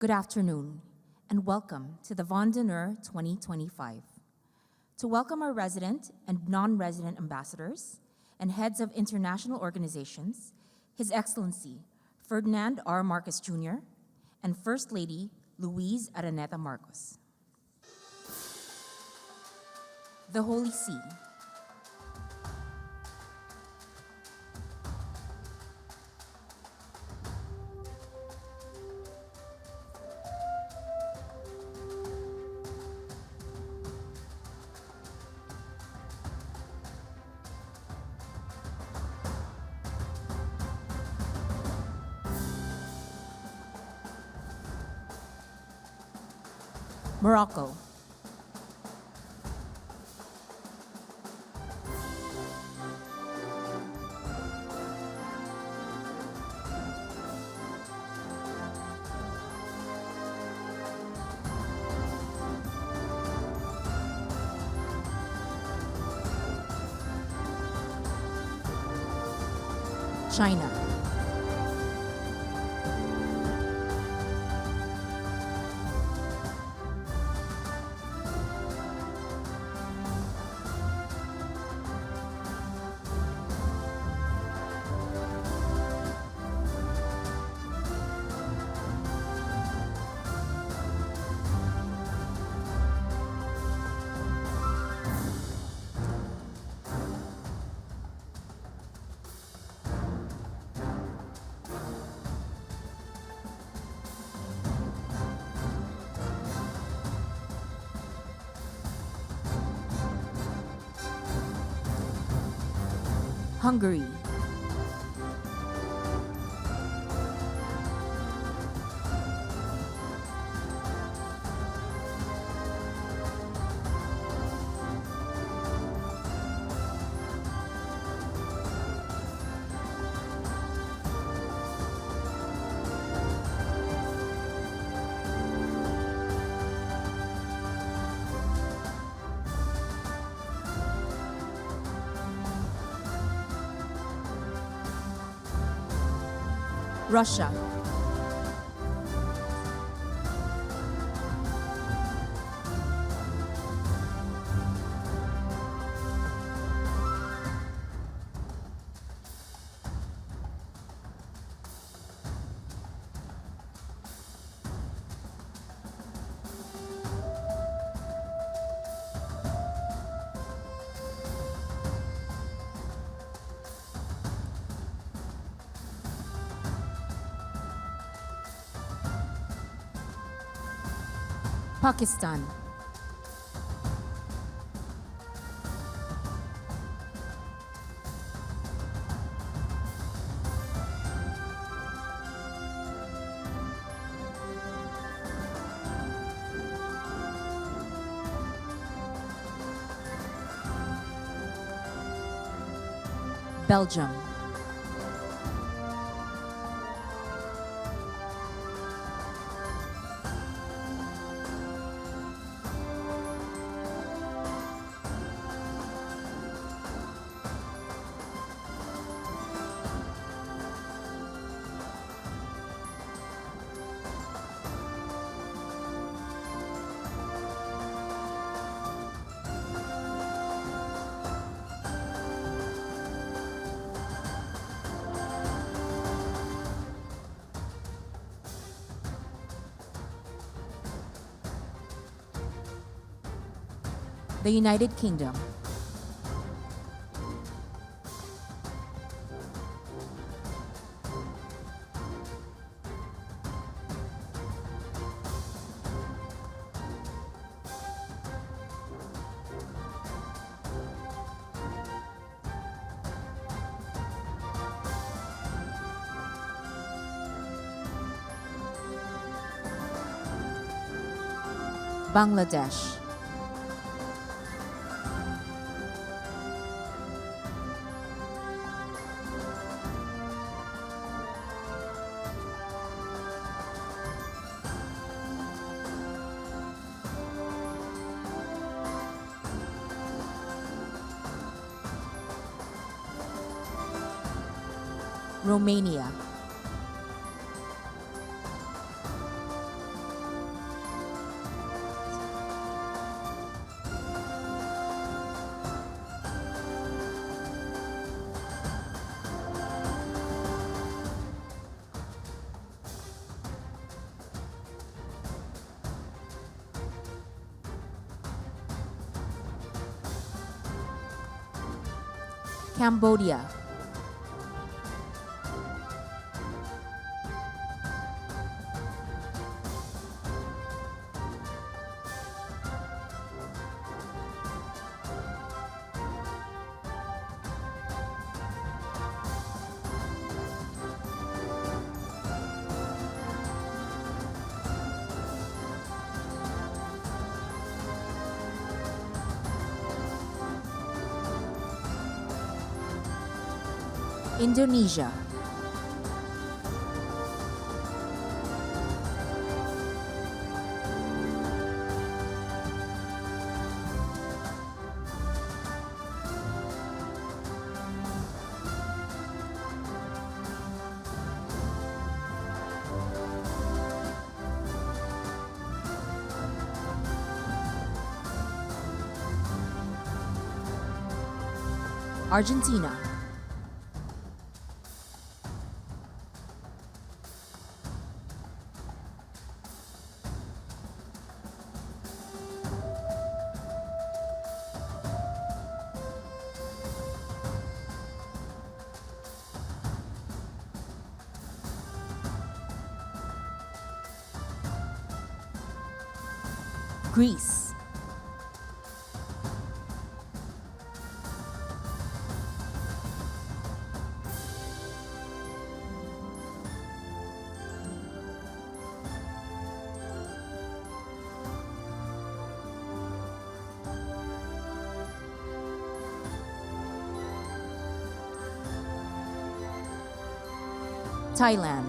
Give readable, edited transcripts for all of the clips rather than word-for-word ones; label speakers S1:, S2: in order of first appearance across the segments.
S1: Good afternoon, and welcome to the Bahrain and 2025. To welcome our resident and non-resident ambassadors and heads of international organizations, His Excellency Ferdinand R. Marcos Jr. and First Lady Luis Araneta Marcos. The Holy See. Morocco. China. Hungary. Russia. Pakistan. Belgium. The United Kingdom. Bangladesh. Romania. Cambodia, Indonesia, Argentina, Greece, Thailand,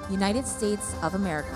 S1: United States of America,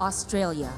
S1: Australia,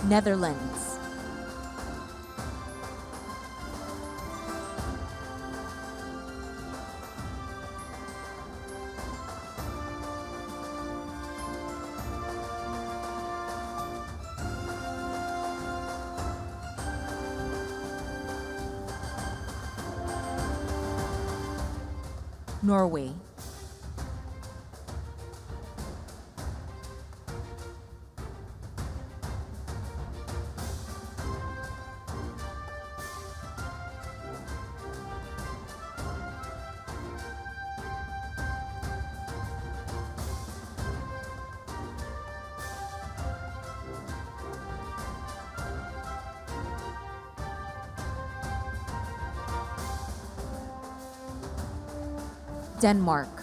S1: Netherlands, Norway, Denmark.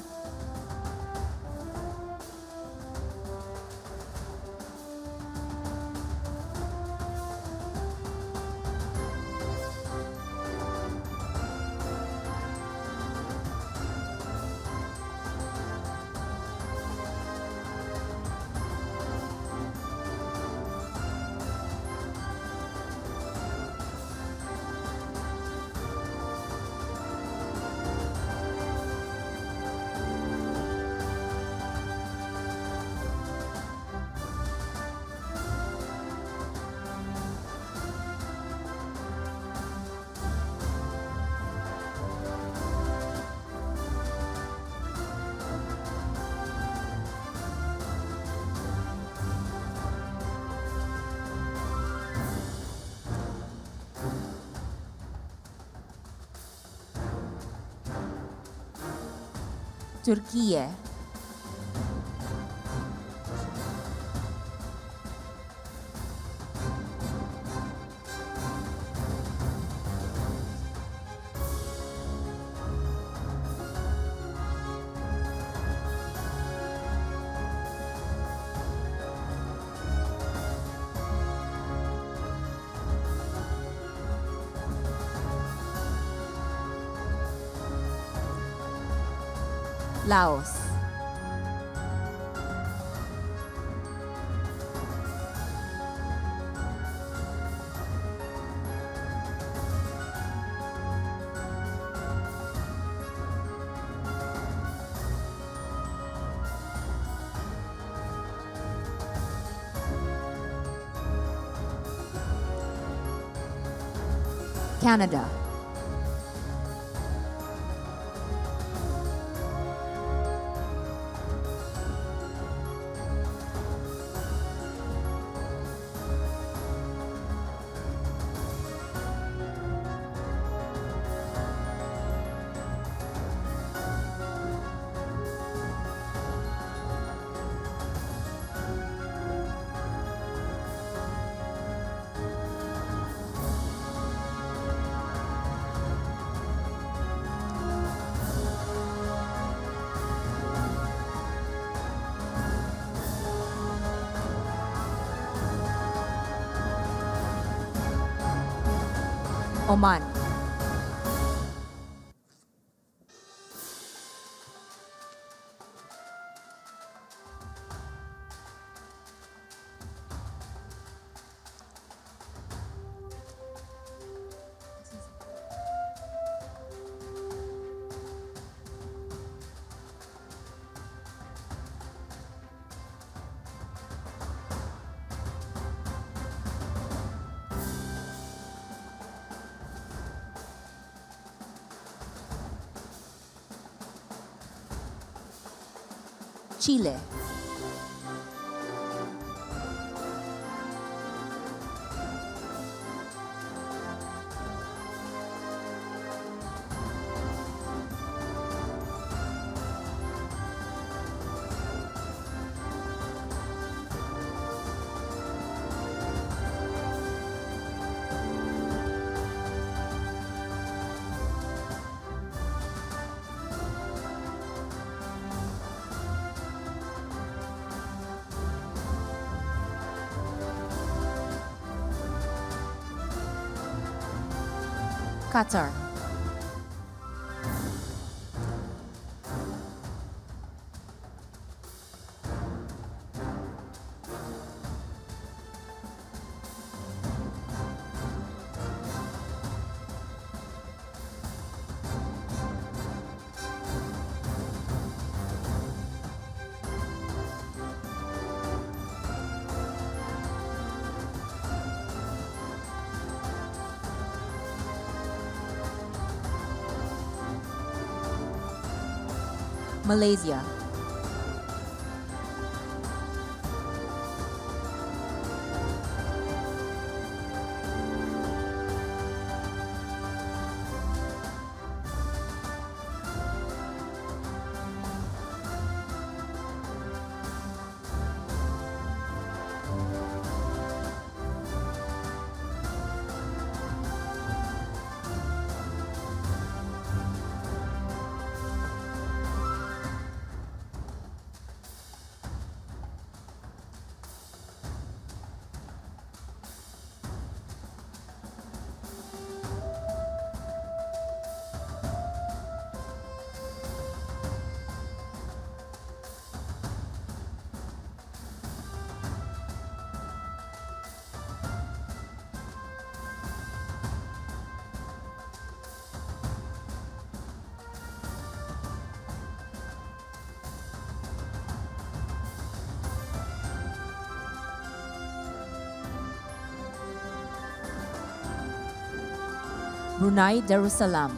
S1: Turkije. Laos. Canada. Oman. Chile. Qatar. Malaysia. Brunei Darussalam,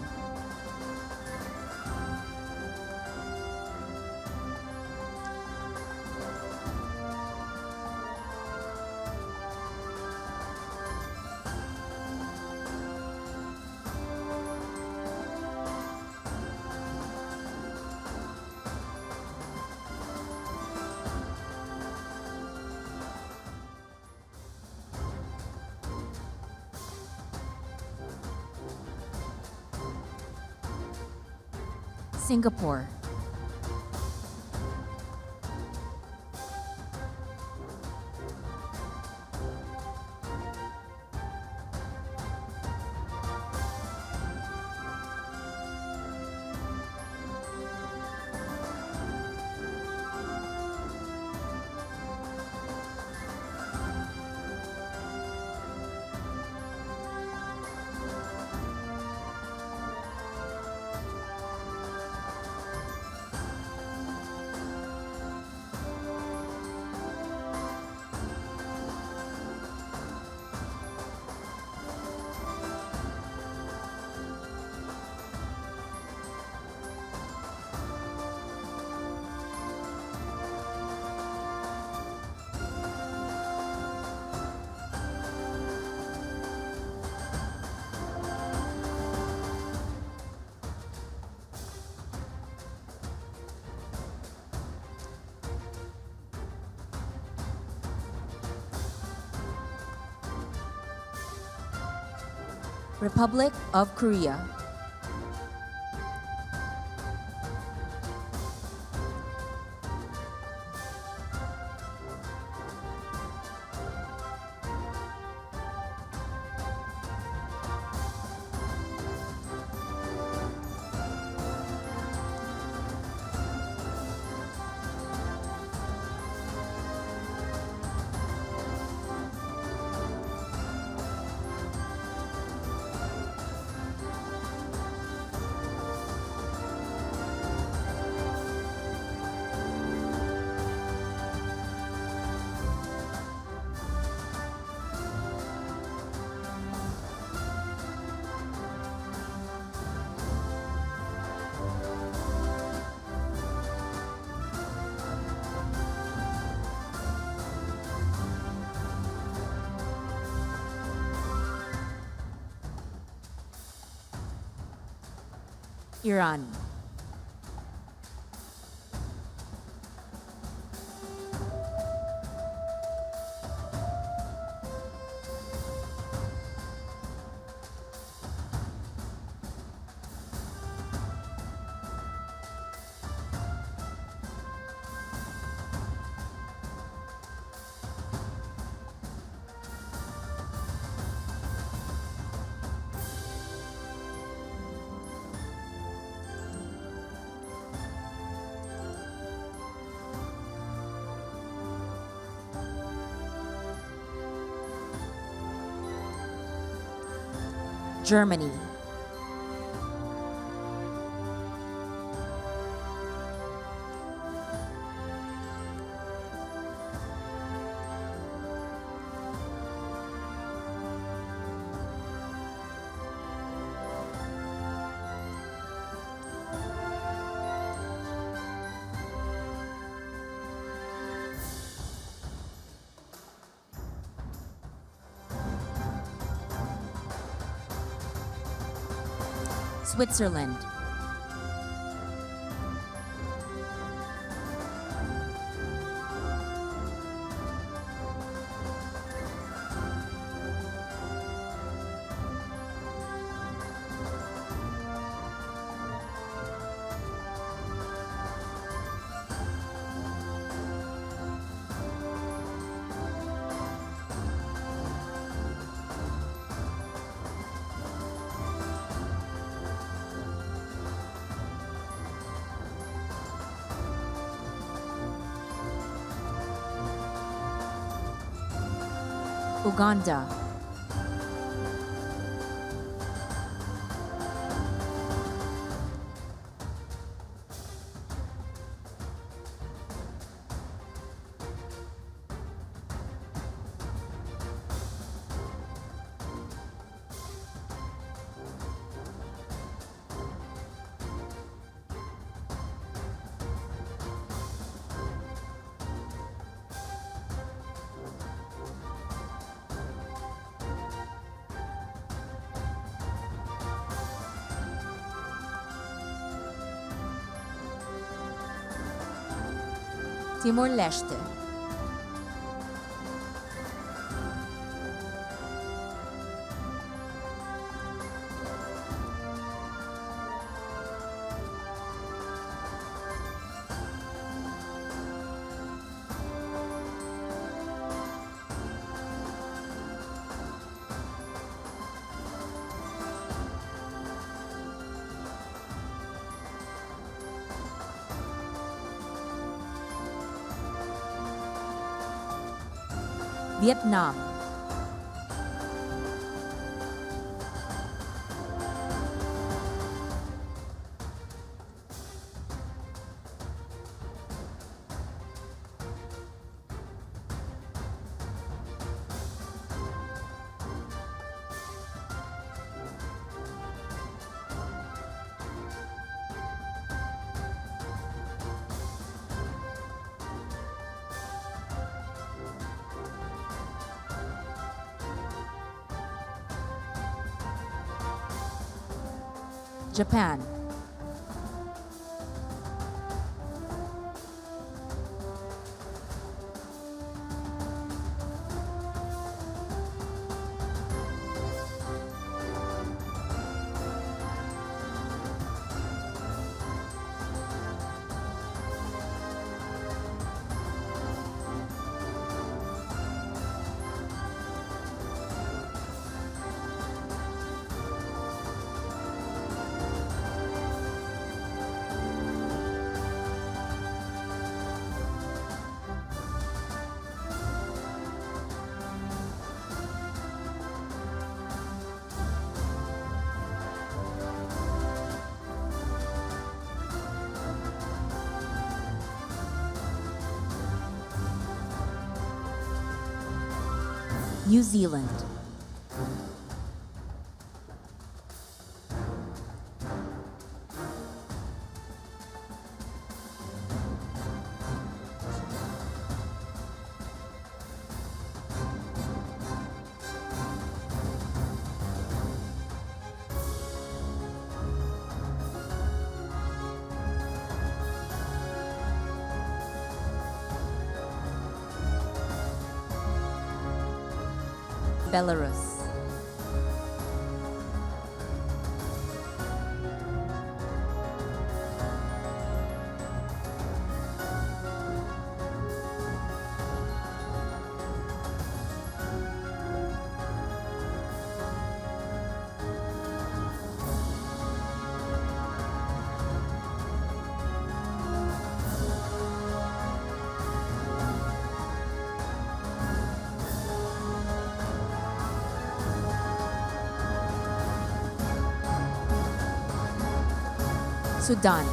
S1: Singapore, Republic of Korea, Iran, Germany, Switzerland, Uganda, Timor-Leste, Vietnam, Japan, New Zealand, Belarus, Sudan,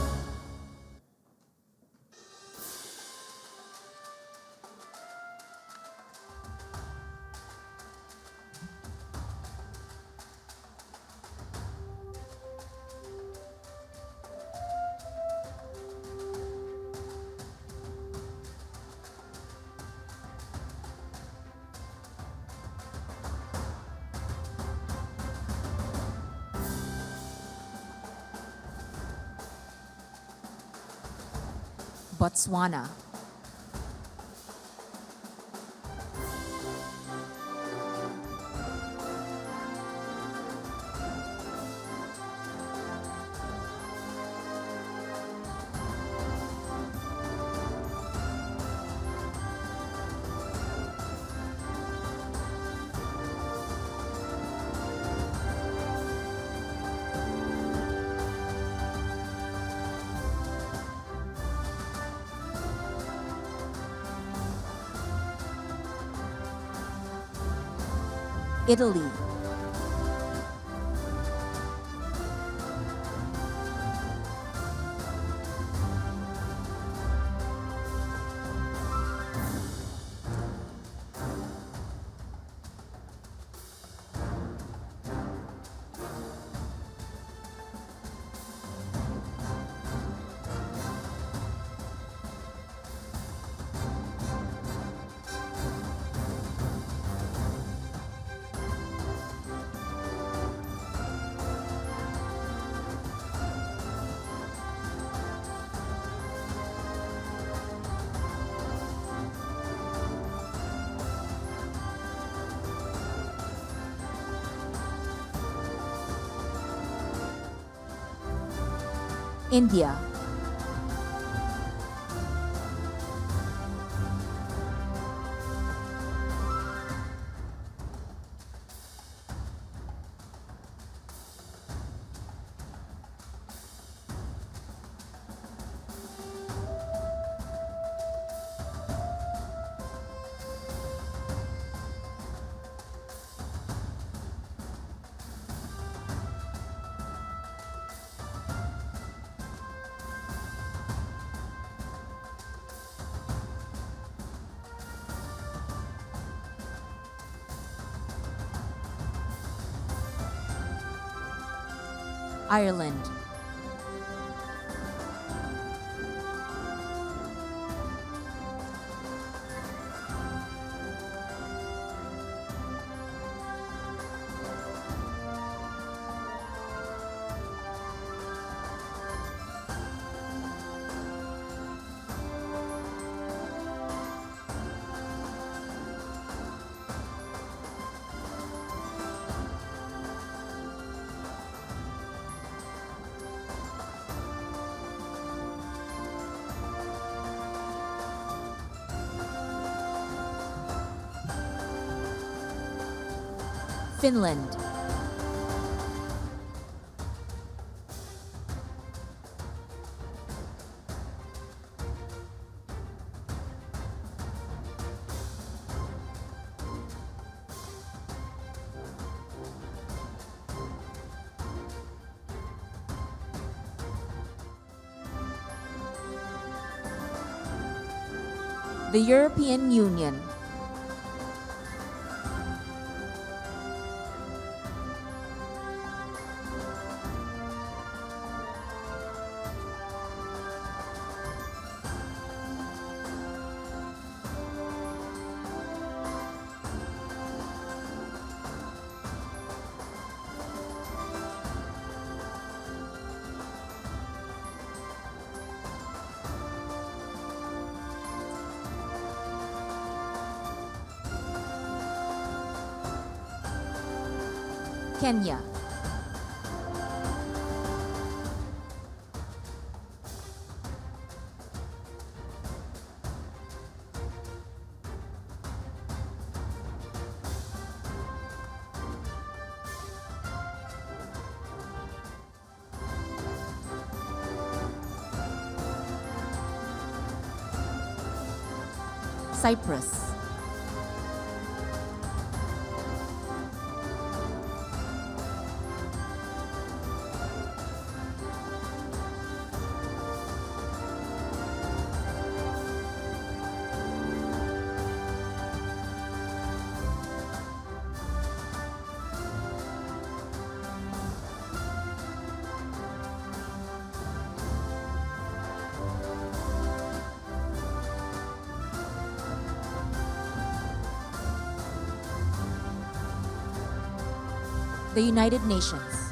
S1: Botswana, Italy, India, Ireland, Finland, the European Union, Kenya, Cyprus, the United Nations,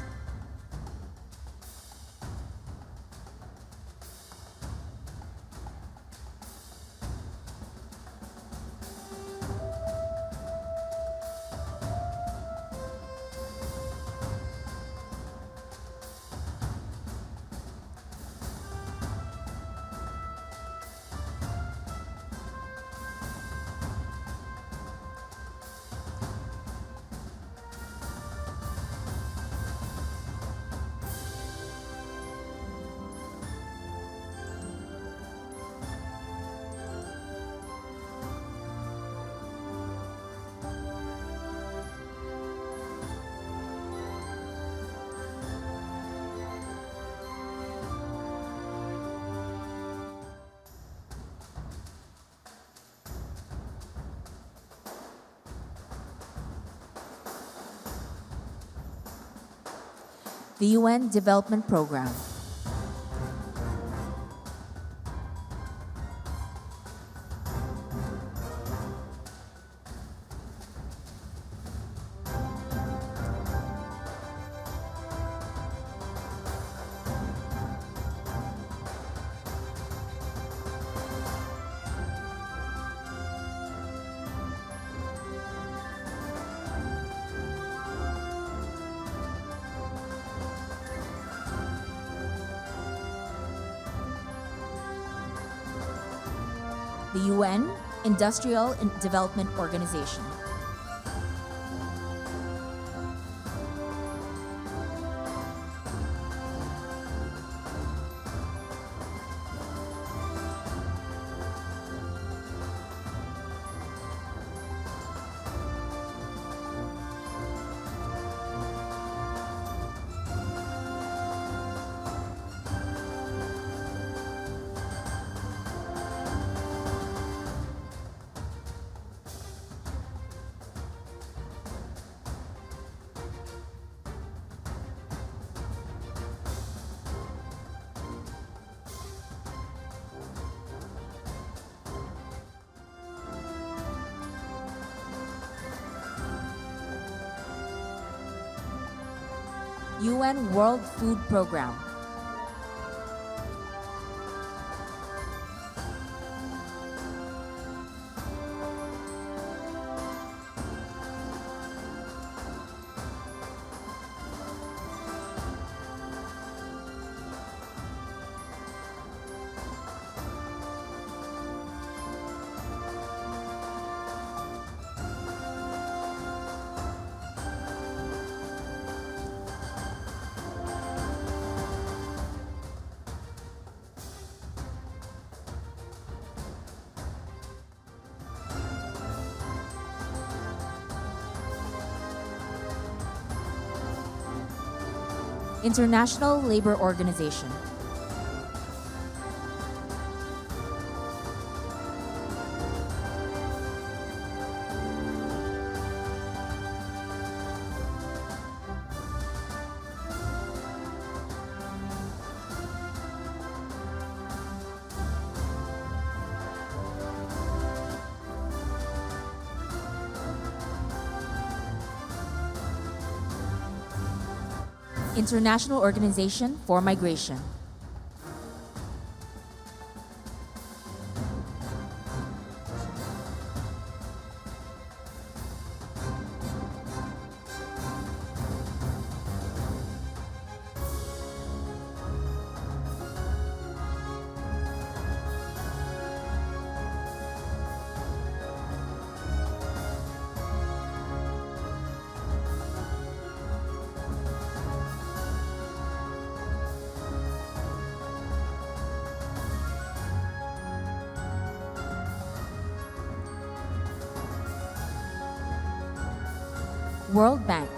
S1: the UN Development Programme, the UN Industrial and Development Organization. UN World Food Programme. International Labour Organization. International Organization for Migration. World Bank.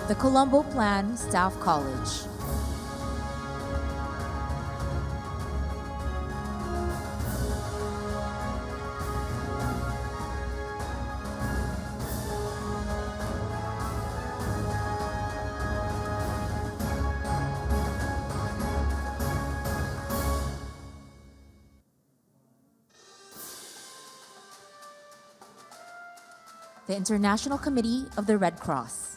S1: The Colombo Plan Staff College. The International Committee of the Red Cross.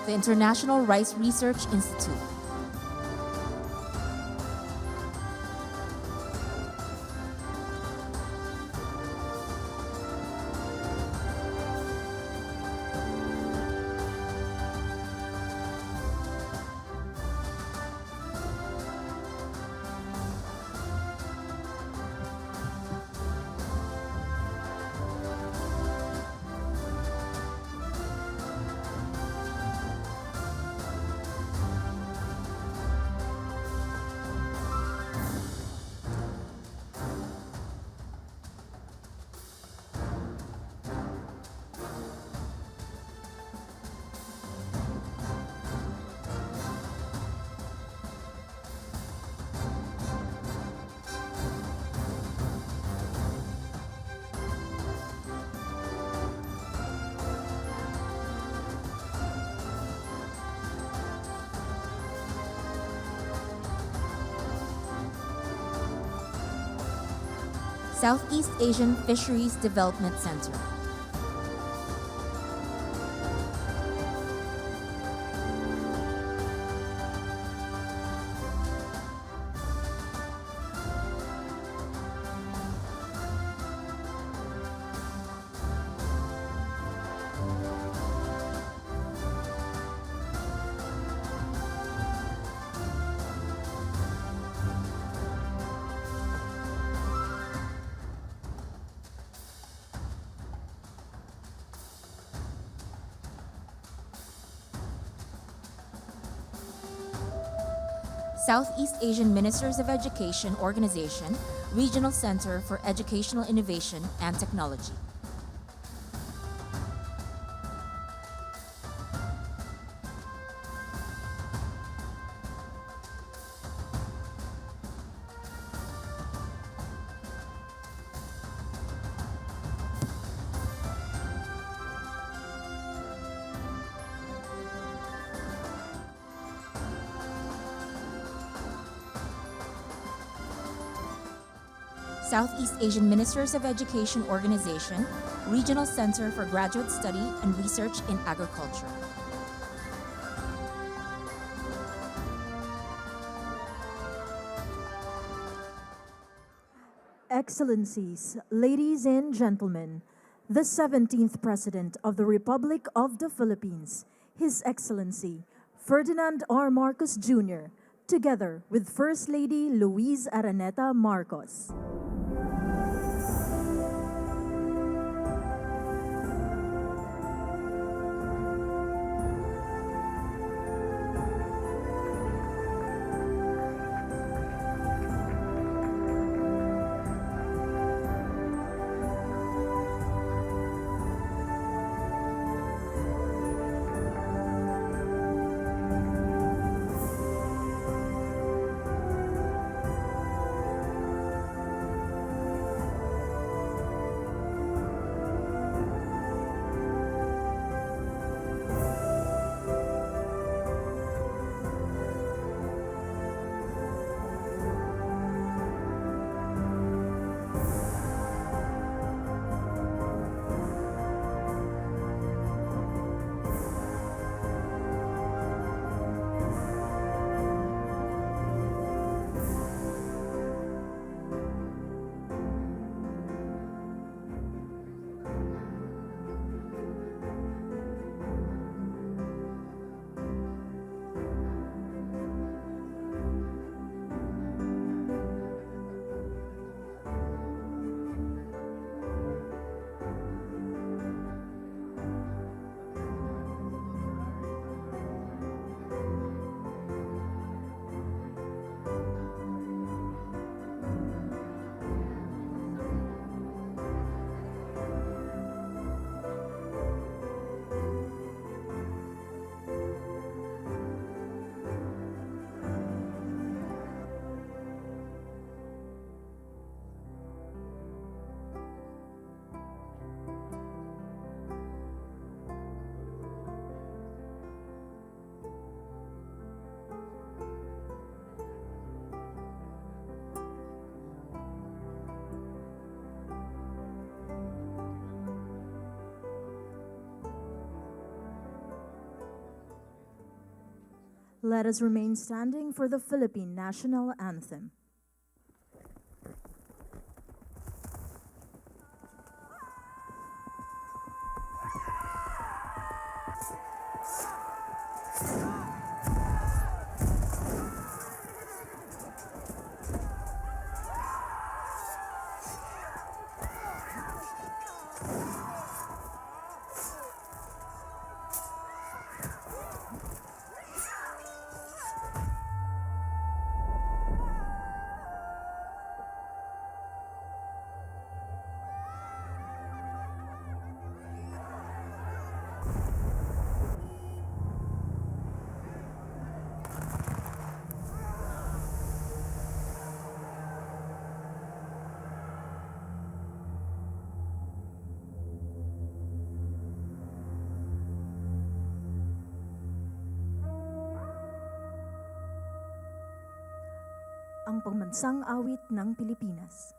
S1: The International Rice Research Institute. Southeast Asian Fisheries Development Center. Southeast Asian Ministers of Education Organization, Regional Center for Educational Innovation and Technology. Southeast Asian Ministers of Education Organization, Regional Center for Graduate Study and Research in Agriculture.
S2: Excellencies, ladies and gentlemen, the 17th President of the Republic of the Philippines, His Excellency Ferdinand R. Marcos Jr., together with First Lady Luis Araneta Marcos. Let us remain standing for the Philippine National Anthem. Ang Pambansang Awit ng Pilipinas.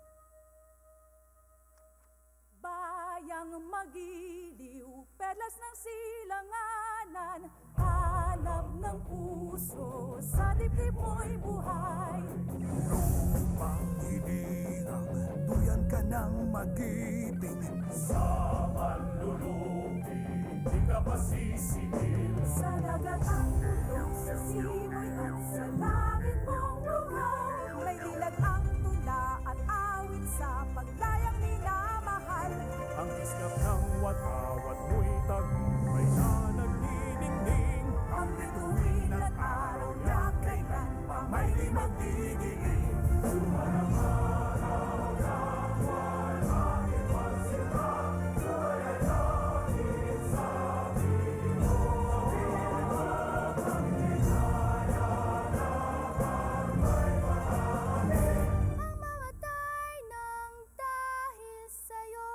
S3: hanap ng puso, sa dibdib mo'y buhay.
S4: Lupang hiningang, duyan ka ng magiting. Sa manlulupi, di ka masisingil.
S3: Sa dagat ang tulong, sa simoy at sa langit mong lugaw. May dilag ang tula at awit sa paglayang minamahal.
S4: Ang iskap ng watawat mo'y tagumpay na nagniningning.
S3: Ang bituin at araw na kailan pa may di magdidilim. Mamatay ng dahil sa'yo.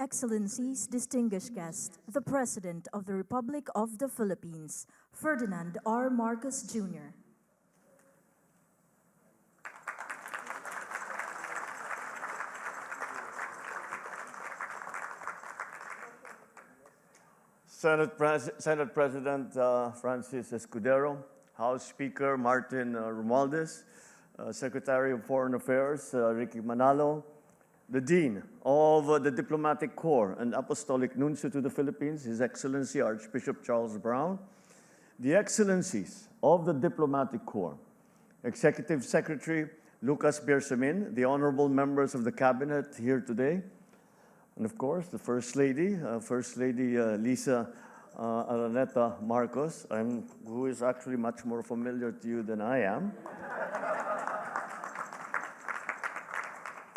S2: Excellencies, distinguished guests, the President of the Republic of the Philippines, Ferdinand R. Marcos Jr.
S5: Senate President Francis Escudero, House Speaker Martin Romualdez, Secretary of Foreign Affairs Ricky Manalo, the Dean of the Diplomatic Corps and Apostolic Nuncio to the Philippines, His Excellency Archbishop Charles Brown, the Excellencies of the Diplomatic Corps, Executive Secretary Lucas Bersamin, the honorable members of the Cabinet here today, and of course, the First Lady, Lisa Araneta Marcos, who is actually much more familiar to you than I am.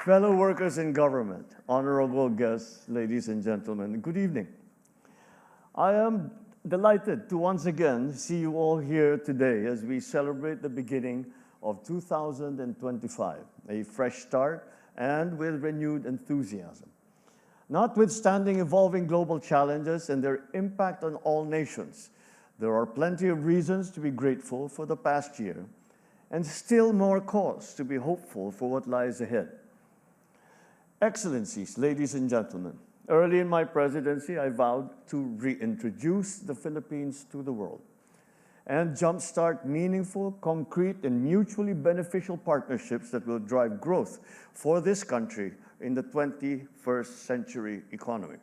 S5: Fellow workers in government, honorable guests, ladies and gentlemen, good evening. I am delighted to once again see you all here today as we celebrate the beginning of 2025, a fresh start and with renewed enthusiasm. Notwithstanding evolving global challenges and their impact on all nations, there are plenty of reasons to be grateful for the past year and still more cause to be hopeful for what lies ahead. Excellencies, ladies and gentlemen, early in my presidency, I vowed to reintroduce the Philippines to the world and jumpstart meaningful, concrete, and mutually beneficial partnerships that will drive growth for this country in the 21st century economy.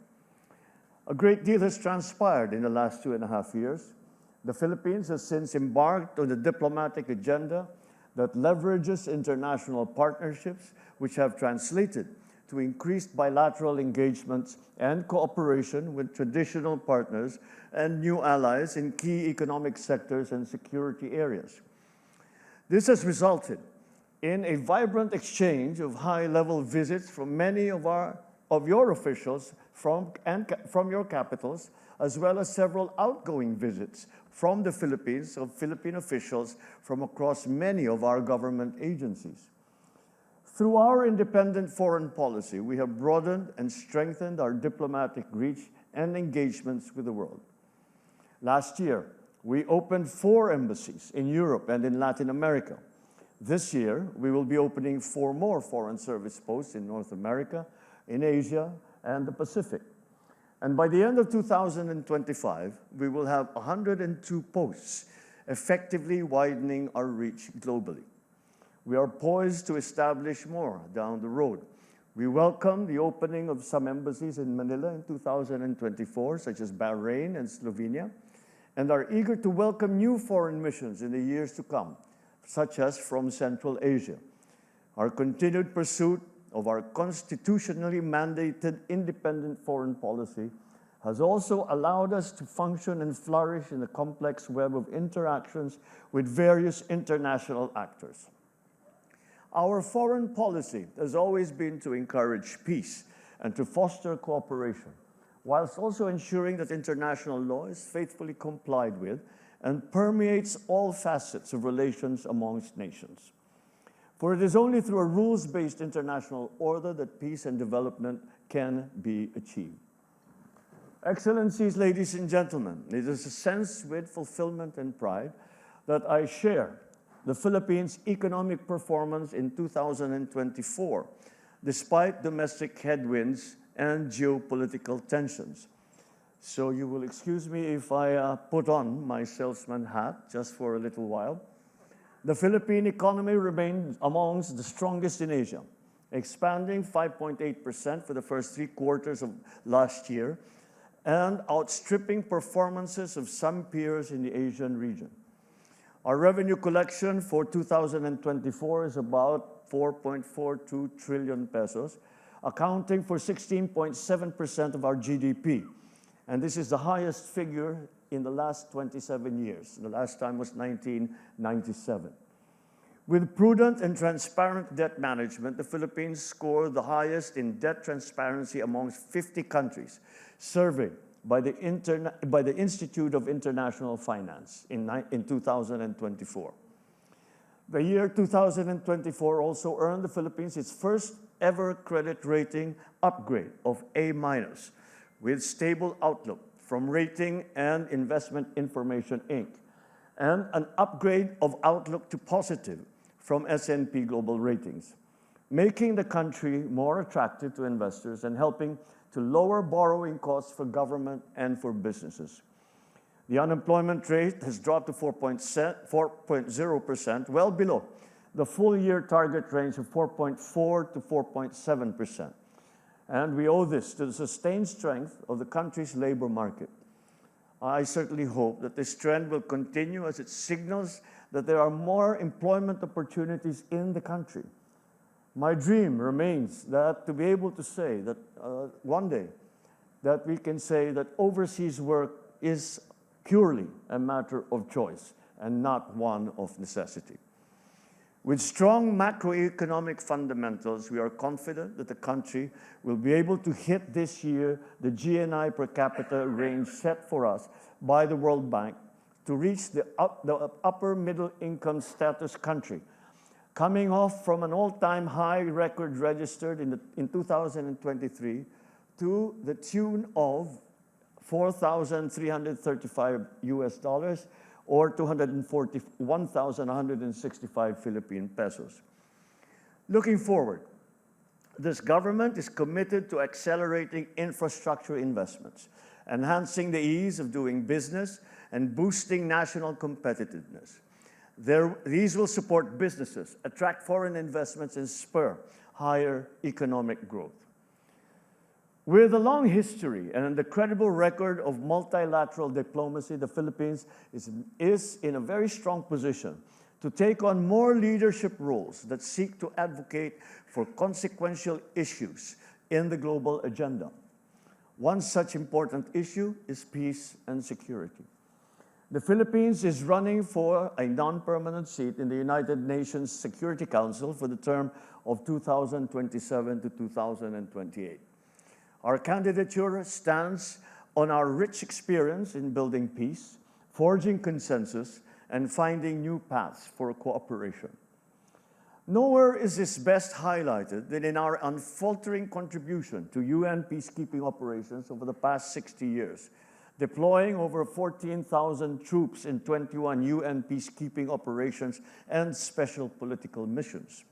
S5: A great deal has transpired in the last 2.5 years. The Philippines has since embarked on a diplomatic agenda that leverages international partnerships which have translated to increased bilateral engagements and cooperation with traditional partners and new allies in key economic sectors and security areas. This has resulted in a vibrant exchange of high-level visits from many of your officials from your capitals, as well as several outgoing visits from the Philippines of Philippine officials from across many of our government agencies. Through our independent foreign policy, we have broadened and strengthened our diplomatic reach and engagements with the world. Last year, we opened 4 embassies in Europe and in Latin America. This year, we will be opening 4 more foreign service posts in North America, in Asia, and the Pacific. And by the end of 2025, we will have 102 posts, effectively widening our reach globally. We are poised to establish more down the road. We welcome the opening of some embassies in Manila in 2024, such as Bahrain and Slovenia, and are eager to welcome new foreign missions in the years to come, such as from Central Asia. Our continued pursuit of our constitutionally mandated independent foreign policy has also allowed us to function and flourish in a complex web of interactions with various international actors. Our foreign policy has always been to encourage peace and to foster cooperation, whilst also ensuring that international law is faithfully complied with and permeates all facets of relations amongst nations. For it is only through a rules-based international order that peace and development can be achieved. Excellencies, ladies and gentlemen, it is a sense with fulfillment and pride that I share the Philippines' economic performance in 2024, despite domestic headwinds and geopolitical tensions. So you will excuse me if I put on my salesman hat just for a little while. The Philippine economy remains amongst the strongest in Asia, expanding 5.8% for the first 3 quarters of last year and outstripping performances of some peers in the Asian region. Our revenue collection for 2024 is about 4.42 trillion pesos, accounting for 16.7% of our GDP. And this is the highest figure in the last 27 years. The last time was 1997. With prudent and transparent debt management, the Philippines scored the highest in debt transparency amongst 50 countries surveyed by the Institute of International Finance in 2024. The year 2024 also earned the Philippines its first ever credit rating upgrade of A- with stable outlook from Rating and Investment Information, Inc., and an upgrade of outlook to positive from S&P Global Ratings, making the country more attractive to investors and helping to lower borrowing costs for government and for businesses. The unemployment rate has dropped to 4.0%, well below the full-year target range of 4.4 to 4.7%. And we owe this to the sustained strength of the country's labor market. I certainly hope that this trend will continue as it signals that there are more employment opportunities in the country. My dream remains that to be able to say that one day that we can say that overseas work is purely a matter of choice and not one of necessity. With strong macroeconomic fundamentals, we are confident that the country will be able to hit this year the GNI per capita range set for us by the World Bank to reach the upper middle income status country, coming off from an all-time high record registered in 2023 to the tune of $4,335 or 241,165 Philippine pesos. Looking forward, this government is committed to accelerating infrastructure investments, enhancing the ease of doing business, and boosting national competitiveness. These will support businesses, attract foreign investments, and spur higher economic growth. With a long history and the credible record of multilateral diplomacy, the Philippines is in a very strong position to take on more leadership roles that seek to advocate for consequential issues in the global agenda. One such important issue is peace and security. The Philippines is running for a non-permanent seat in the United Nations Security Council for the term of 2027 to 2028. Our candidature stands on our rich experience in building peace, forging consensus, and finding new paths for cooperation. Nowhere is this best highlighted than in our unfaltering contribution to UN peacekeeping operations over the past 60 years, deploying over 14,000 troops in 21 UN peacekeeping operations and special political missions.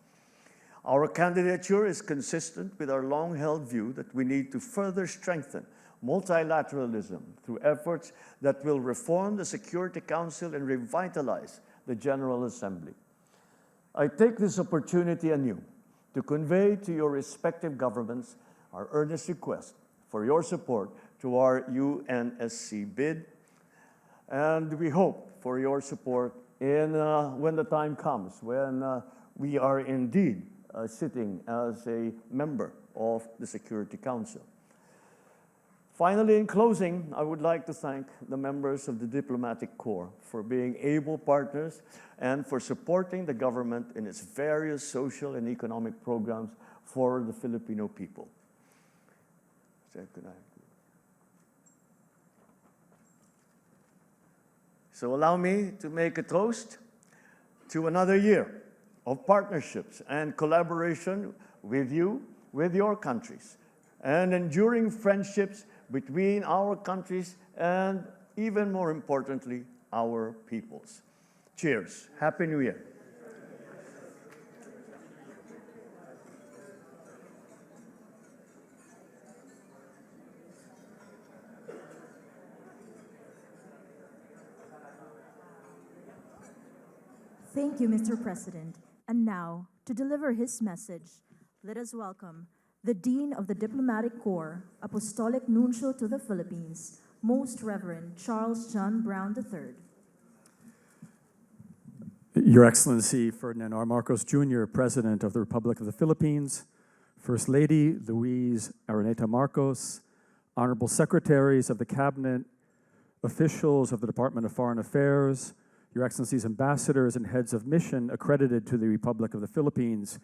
S5: Our candidature is consistent with our long-held view that we need to further strengthen multilateralism through efforts that will reform the Security Council and revitalize the General Assembly. I take this opportunity anew to convey to your respective governments our earnest request for your support to our UNSC bid, and we hope for your support when the time comes, when we are indeed sitting as a member of the Security Council. Finally, in closing, I would like to thank the members of the Diplomatic Corps for being able partners and for supporting the government in its various social and economic programs for the Filipino people. So allow me to make a toast to another year of partnerships and collaboration with you, with your countries, and enduring friendships between our countries and, even more importantly, our peoples. Cheers. Happy New Year.
S2: Thank you, Mr. President. And now, to deliver his message, let us welcome the Dean of the Diplomatic Corps, Apostolic Nuncio to the Philippines, Most Reverend Charles John Brown III.
S6: Your Excellency, Ferdinand R. Marcos Jr., President of the Republic of the Philippines, First Lady Louise Araneta Marcos, Honorable Secretaries of the Cabinet, officials of the Department of Foreign Affairs, Your Excellencies ambassadors and heads of mission accredited to the Republic of the Philippines,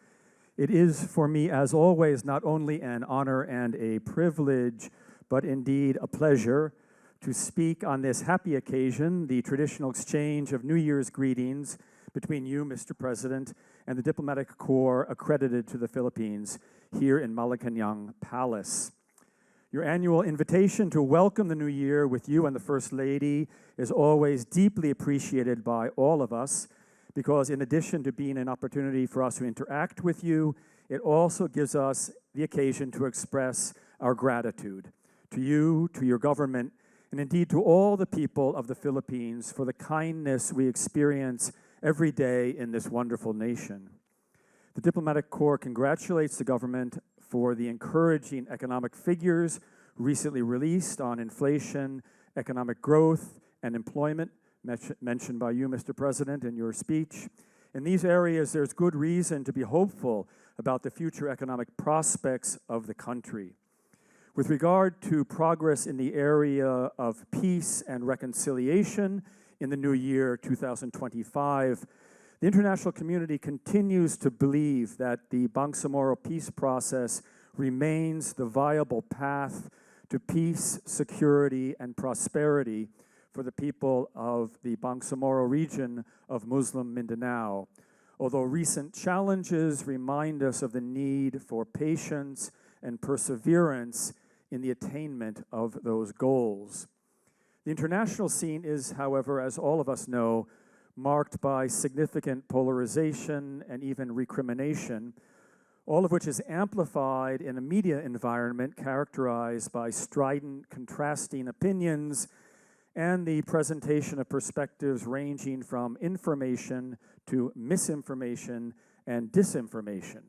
S6: it is for me, as always, not only an honor and a privilege, but indeed a pleasure to speak on this happy occasion, the traditional exchange of New Year's greetings between you, Mr. President, and the Diplomatic Corps accredited to the Philippines here in Malacañan Palace. Your annual invitation to welcome the new year with you and the First Lady is always deeply appreciated by all of us, because in addition to being an opportunity for us to interact with you, it also gives us the occasion to express our gratitude to you, to your government, and indeed to all the people of the Philippines for the kindness we experience every day in this wonderful nation. The Diplomatic Corps congratulates the government for the encouraging economic figures recently released on inflation, economic growth, and employment, mentioned by you, Mr. President, in your speech. In these areas, there's good reason to be hopeful about the future economic prospects of the country. With regard to progress in the area of peace and reconciliation in the new year 2025, the international community continues to believe that the Bangsamoro peace process remains the viable path to peace, security, and prosperity for the people of the Bangsamoro region of Muslim Mindanao, although recent challenges remind us of the need for patience and perseverance in the attainment of those goals. The international scene is, however, as all of us know, marked by significant polarization and even recrimination, all of which is amplified in a media environment characterized by strident, contrasting opinions and the presentation of perspectives ranging from information to misinformation and disinformation.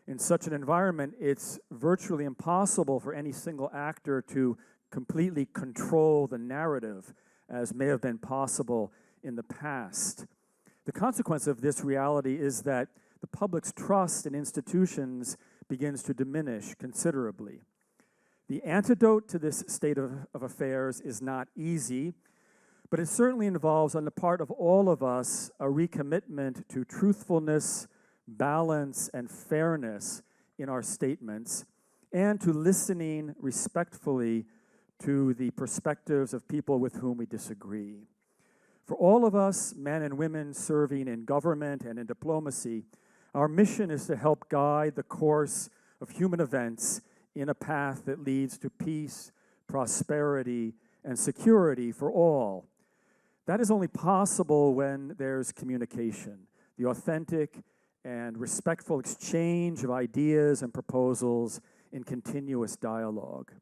S6: In such an environment, it's virtually impossible for any single actor to completely control the narrative, as may have been possible in the past. The consequence of this reality is that the public's trust in institutions begins to diminish considerably. The antidote to this state of affairs is not easy, but it certainly involves, on the part of all of us, a recommitment to truthfulness, balance, and fairness in our statements, and to listening respectfully to the perspectives of people with whom we disagree. For all of us, men and women serving in government and in diplomacy, our mission is to help guide the course of human events in a path that leads to peace, prosperity, and security for all. That is only possible when there's communication, the authentic and respectful exchange of ideas and proposals in continuous dialogue.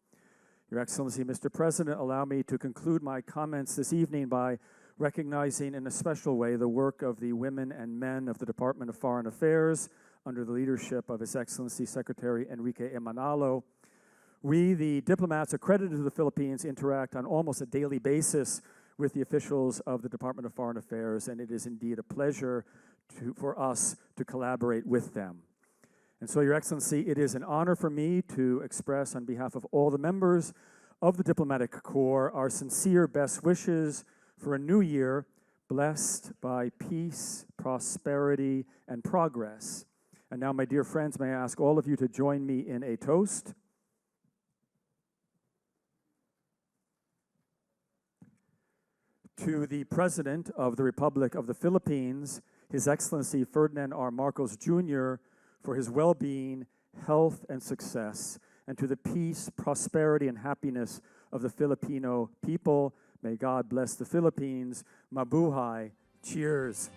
S6: Your Excellency, Mr. President, allow me to conclude my comments this evening by recognizing in a special way the work of the women and men of the Department of Foreign Affairs under the leadership of His Excellency Secretary Enrique Emanalo. We, the diplomats accredited to the Philippines, interact on almost a daily basis with the officials of the Department of Foreign Affairs, and it is indeed a pleasure for us to collaborate with them. And so, Your Excellency, it is an honor for me to express on behalf of all the members of the Diplomatic Corps our sincere best wishes for a new year blessed by peace, prosperity, and progress. And now, my dear friends, may I ask all of you to join me in a toast. To the President of the Republic of the Philippines, His Excellency Ferdinand R. Marcos Jr., for his well-being, health, and success, and to the peace, prosperity, and happiness of the Filipino people. May God bless the Philippines. Mabuhay. Cheers.